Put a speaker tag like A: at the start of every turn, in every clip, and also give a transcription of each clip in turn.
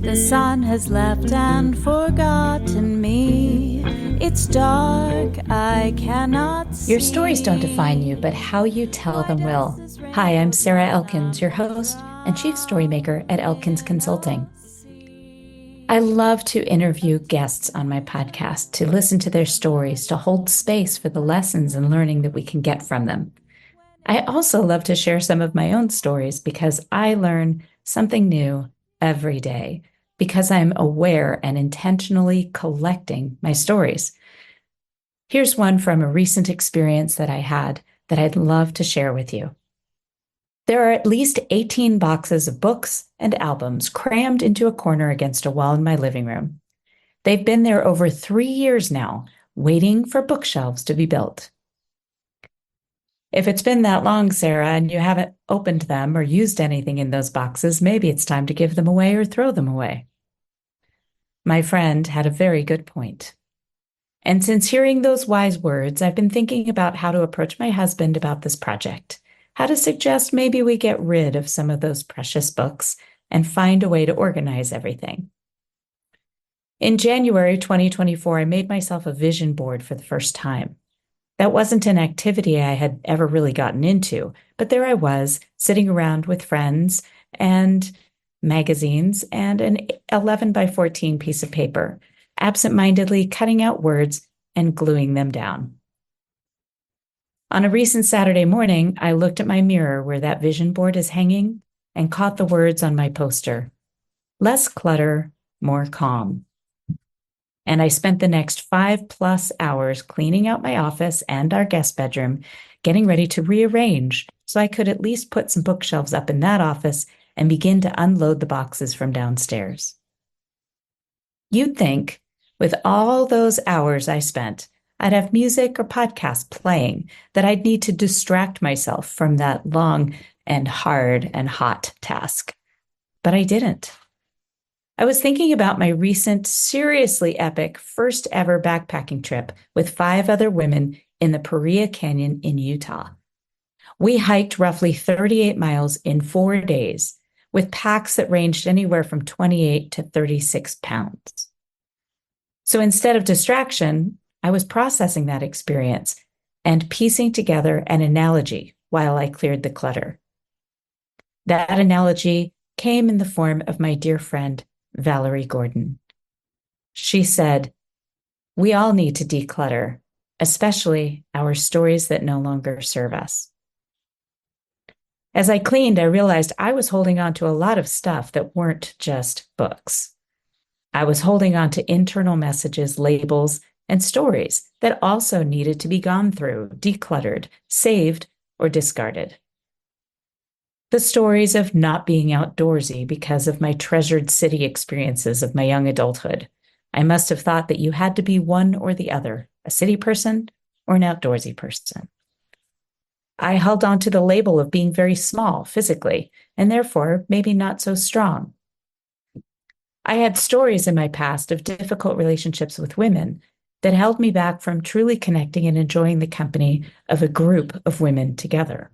A: The sun has left and forgotten me. It's dark, I cannot see.
B: Your stories don't define you, but how you tell them will. Hi, I'm Sarah Elkins, your host and chief storymaker at Elkins Consulting. I love to interview guests on my podcast, to listen to their stories, to hold space for the lessons and learning that we can get from them. I also love to share some of my own stories because I learn something new every day, because I'm aware and intentionally collecting my stories. Here's one from a recent experience that I had that I'd love to share with you. There are at least 18 boxes of books and albums crammed into a corner against a wall in my living room. They've been there over 3 years now, waiting for bookshelves to be built. If it's been that long, Sarah, and you haven't opened them or used anything in those boxes, maybe it's time to give them away or throw them away. My friend had a very good point. And since hearing those wise words, I've been thinking about how to approach my husband about this project, how to suggest maybe we get rid of some of those precious books and find a way to organize everything. In January 2024, I made myself a vision board for the first time. That wasn't an activity I had ever really gotten into, but there I was, sitting around with friends and magazines and an 11 by 14 piece of paper, absent-mindedly cutting out words and gluing them down. On a recent Saturday morning, I looked at my mirror where that vision board is hanging and caught the words on my poster: less clutter, more calm. And I spent the next 5+ hours cleaning out my office and our guest bedroom, getting ready to rearrange so I could at least put some bookshelves up in that office and begin to unload the boxes from downstairs. You'd think, with all those hours I spent, I'd have music or podcasts playing, that I'd need to distract myself from that long and hard and hot task. But I didn't. I was thinking about my recent, seriously epic, first ever backpacking trip with 5 other women in the Paria Canyon in Utah. We hiked roughly 38 miles in 4 days, with packs that ranged anywhere from 28 to 36 pounds. So instead of distraction, I was processing that experience and piecing together an analogy while I cleared the clutter. That analogy came in the form of my dear friend, Valerie Gordon. She said, "We all need to declutter, especially our stories that no longer serve us." As I cleaned, I realized I was holding on to a lot of stuff that weren't just books. I was holding on to internal messages, labels, and stories that also needed to be gone through, decluttered, saved, or discarded. The stories of not being outdoorsy because of my treasured city experiences of my young adulthood. I must have thought that you had to be one or the other, a city person or an outdoorsy person. I held on to the label of being very small physically, and therefore maybe not so strong. I had stories in my past of difficult relationships with women that held me back from truly connecting and enjoying the company of a group of women together.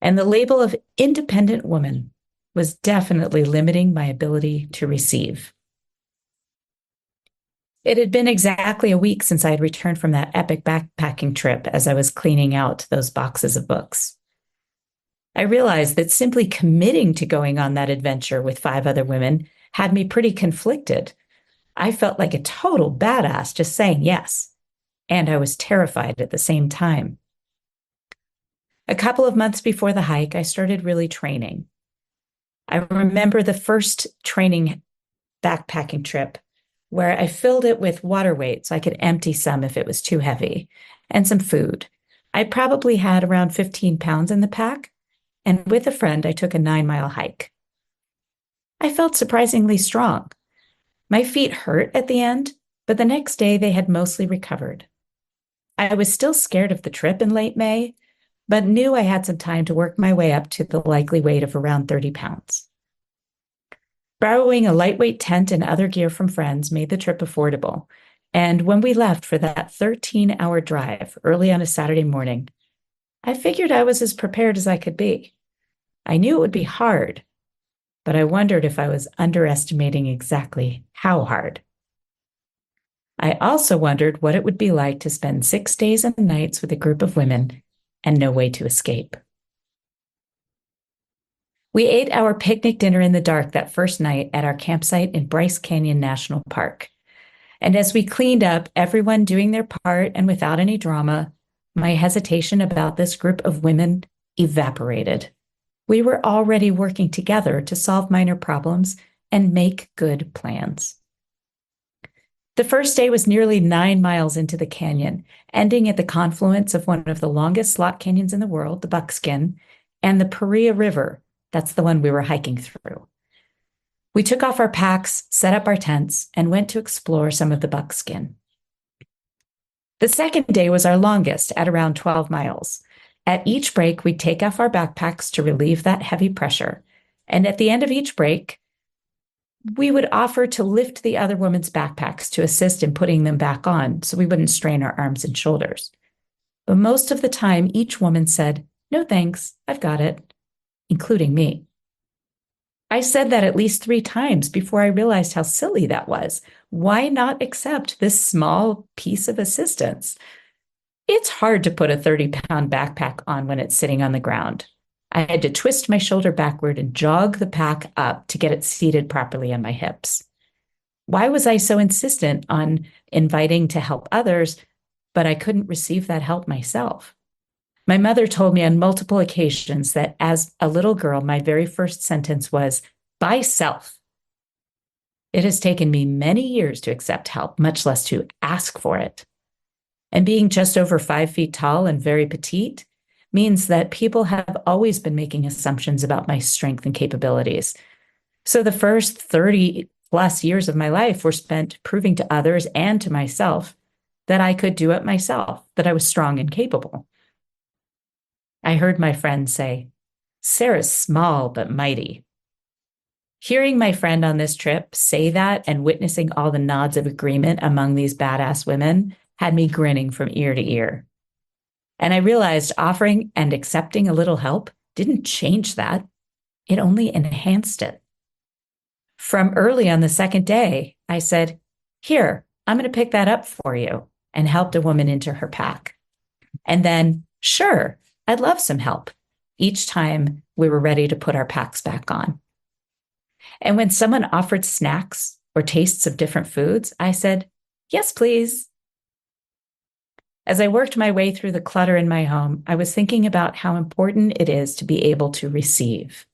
B: And the label of independent woman was definitely limiting my ability to receive. It had been exactly a week since I had returned from that epic backpacking trip as I was cleaning out those boxes of books. I realized that simply committing to going on that adventure with 5 other women had me pretty conflicted. I felt like a total badass just saying yes, and I was terrified at the same time. A couple of months before the hike, I started really training. I remember the first training backpacking trip where I filled it with water weight so I could empty some if it was too heavy, and some food. I probably had around 15 pounds in the pack, and with a friend, I took a 9-mile hike. I felt surprisingly strong. My feet hurt at the end, but the next day they had mostly recovered. I was still scared of the trip in late May, but knew I had some time to work my way up to the likely weight of around 30 pounds. Borrowing a lightweight tent and other gear from friends made the trip affordable, and when we left for that 13-hour drive early on a Saturday morning, I figured I was as prepared as I could be. I knew it would be hard, but I wondered if I was underestimating exactly how hard. I also wondered what it would be like to spend 6 days and nights with a group of women and no way to escape. We ate our picnic dinner in the dark that first night at our campsite in Bryce Canyon National Park. And as we cleaned up, everyone doing their part and without any drama, my hesitation about this group of women evaporated. We were already working together to solve minor problems and make good plans. The first day was nearly 9 miles into the canyon, ending at the confluence of one of the longest slot canyons in the world, the Buckskin, and the Paria River. That's the one we were hiking through. We took off our packs, set up our tents, and went to explore some of the Buckskin. The second day was our longest at around 12 miles. At each break, we'd take off our backpacks to relieve that heavy pressure. And at the end of each break, we would offer to lift the other woman's backpacks to assist in putting them back on so we wouldn't strain our arms and shoulders. But most of the time, each woman said, "No thanks, I've got it," including me. I said that at least 3 times before I realized how silly that was. Why not accept this small piece of assistance? It's hard to put a 30-pound backpack on when it's sitting on the ground. I had to twist my shoulder backward and jog the pack up to get it seated properly on my hips. Why was I so insistent on inviting to help others, but I couldn't receive that help myself? My mother told me on multiple occasions that as a little girl, my very first sentence was, "By self." It has taken me many years to accept help, much less to ask for it. And being just over 5 feet tall and very petite means that people have always been making assumptions about my strength and capabilities. So the first 30 plus years of my life were spent proving to others and to myself that I could do it myself, that I was strong and capable. I heard my friend say, "Sarah's small but mighty." Hearing my friend on this trip say that and witnessing all the nods of agreement among these badass women had me grinning from ear to ear. And I realized offering and accepting a little help didn't change that. It only enhanced it. From early on the second day, I said, "Here, I'm going to pick that up for you," and helped a woman into her pack. And then, "Sure, I'd love some help," each time we were ready to put our packs back on. And when someone offered snacks or tastes of different foods, I said, "Yes, please." As I worked my way through the clutter in my home, I was thinking about how important it is to be able to receive.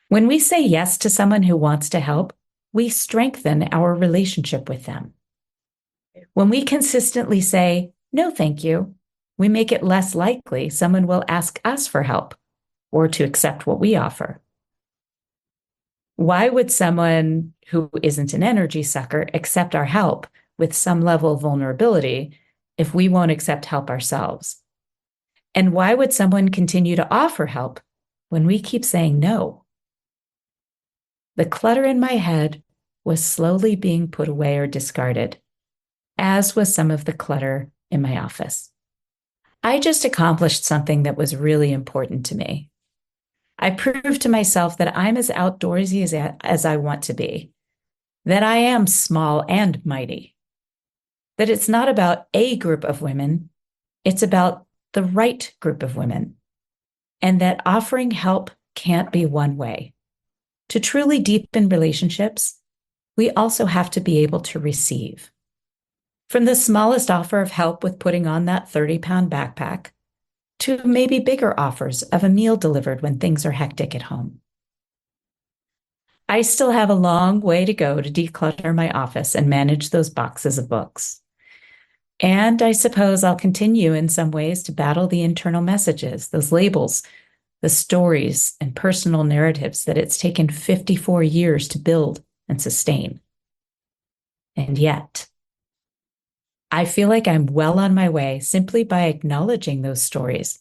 B: When we say yes to someone who wants to help, we strengthen our relationship with them. When we consistently say, "No, thank you," we make it less likely someone will ask us for help or to accept what we offer. Why would someone who isn't an energy sucker accept our help with some level of vulnerability if we won't accept help ourselves? And why would someone continue to offer help when we keep saying no? The clutter in my head was slowly being put away or discarded, as was some of the clutter in my office. I just accomplished something that was really important to me. I proved to myself that I'm as outdoorsy as I want to be, that I am small and mighty, that it's not about a group of women, it's about the right group of women, and that offering help can't be one way. To truly deepen relationships, we also have to be able to receive. From the smallest offer of help with putting on that 30-pound backpack to maybe bigger offers of a meal delivered when things are hectic at home. I still have a long way to go to declutter my office and manage those boxes of books. And I suppose I'll continue in some ways to battle the internal messages, those labels, the stories and personal narratives that it's taken 54 years to build and sustain. And yet, I feel like I'm well on my way simply by acknowledging those stories,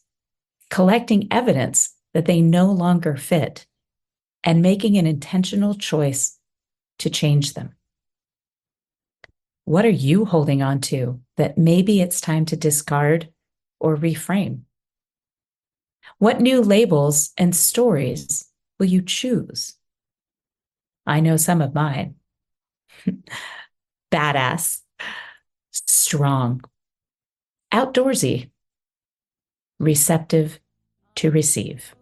B: collecting evidence that they no longer fit, and making an intentional choice to change them. What are you holding on to that maybe it's time to discard or reframe? What new labels and stories will you choose? I know some of mine. Badass, strong, outdoorsy, receptive to receive.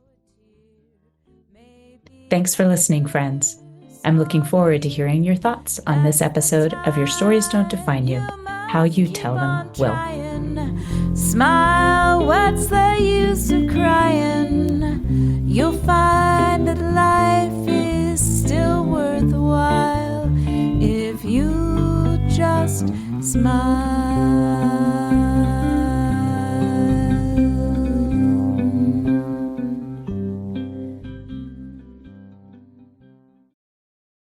B: Thanks for listening, friends. I'm looking forward to hearing your thoughts on this episode of Your Stories Don't Define You. How you tell them will.
A: Smile, what's the use of crying? You'll find that life is still worthwhile if you just smile.